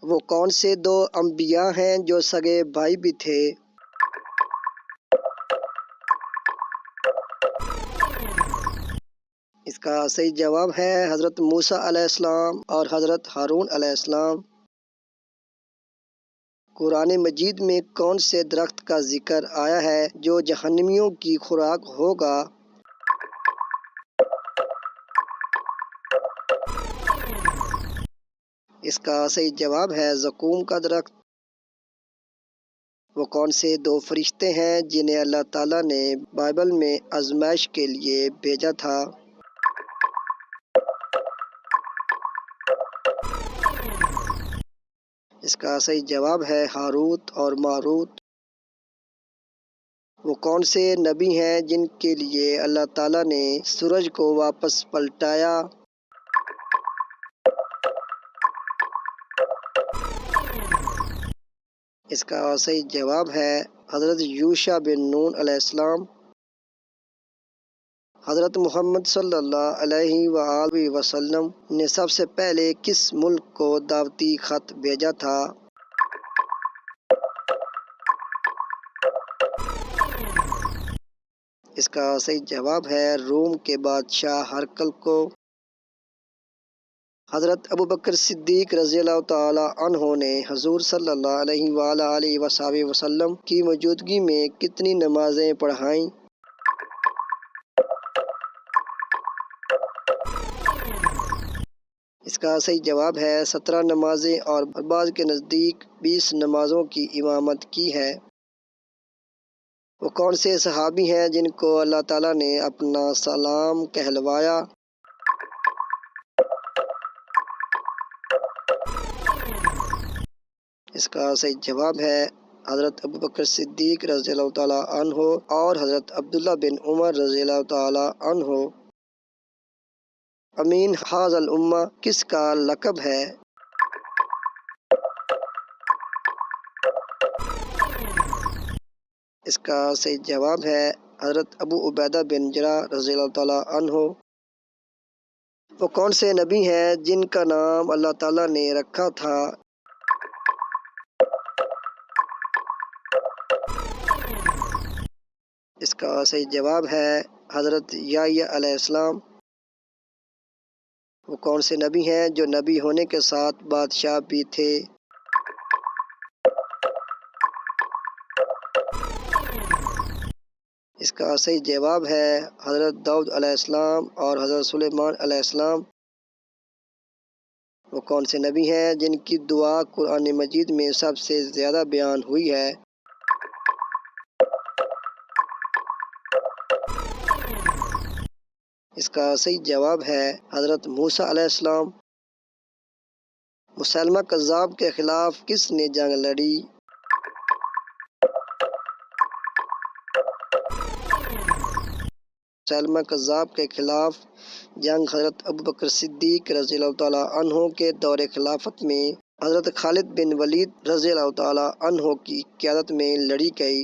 وہ کون سے دو انبیاء ہیں جو سگے بھائی بھی تھے؟ اس کا صحیح جواب ہے حضرت موسیٰ علیہ السلام اور حضرت ہارون علیہ السلام۔ قرآن مجید میں کون سے درخت کا ذکر آیا ہے جو جہنمیوں کی خوراک ہوگا؟ اس کا صحیح جواب ہے زقوم کا درخت۔ وہ کون سے دو فرشتے ہیں جنہیں اللہ تعالیٰ نے بائبل میں آزمائش کے لیے بھیجا تھا؟ اس کا صحیح جواب ہے ہاروت اور ماروت۔ وہ کون سے نبی ہیں جن کے لیے اللہ تعالیٰ نے سورج کو واپس پلٹایا؟ اس کا صحیح جواب ہے حضرت یوشع بن نون علیہ السلام۔ حضرت محمد صلی اللہ علیہ وآلہ وسلم نے سب سے پہلے کس ملک کو دعوتی خط بھیجا تھا؟ اس کا صحیح جواب ہے روم کے بادشاہ ہرقل کو۔ حضرت ابوبکر صدیق رضی اللہ تعالی عنہ نے حضور صلی اللہ علیہ وآلہ وسلم کی موجودگی میں کتنی نمازیں پڑھائیں؟ اس کا صحیح جواب ہے 17 نمازیں، اور بعض کے نزدیک 20 نمازوں کی امامت کی ہے۔ وہ کون سے صحابی ہیں جن کو اللہ تعالیٰ نے اپنا سلام کہلوایا؟ اس کا صحیح جواب ہے حضرت ابوبکر صدیق رضی اللہ تعالیٰ عنہ اور حضرت عبداللہ بن عمر رضی اللہ تعالیٰ عنہ۔ امین ھذا الامہ کس کا لقب ہے؟ اس کا صحیح جواب ہے حضرت ابو عبیدہ بن جراح رضی اللہ تعالیٰ عنہ۔ وہ کون سے نبی ہیں جن کا نام اللہ تعالیٰ نے رکھا تھا؟ اس کا صحیح جواب ہے حضرت یحییٰ علیہ السلام۔ وہ کون سے نبی ہیں جو نبی ہونے کے ساتھ بادشاہ بھی تھے؟ اس کا صحیح جواب ہے حضرت داؤد علیہ السلام اور حضرت سلیمان علیہ السلام۔ وہ کون سے نبی ہیں جن کی دعا قرآن مجید میں سب سے زیادہ بیان ہوئی ہے؟ اس کا صحیح جواب ہے حضرت موسیٰ علیہ السلام۔ مسیلمہ کذاب کے خلاف کس نے جنگ لڑی؟ مسیلمہ کذاب کے خلاف جنگ حضرت ابوبکر صدیق رضی اللہ تعالیٰ عنہ کے دور خلافت میں حضرت خالد بن ولید رضی اللہ تعالیٰ عنہ کی قیادت میں لڑی گئی۔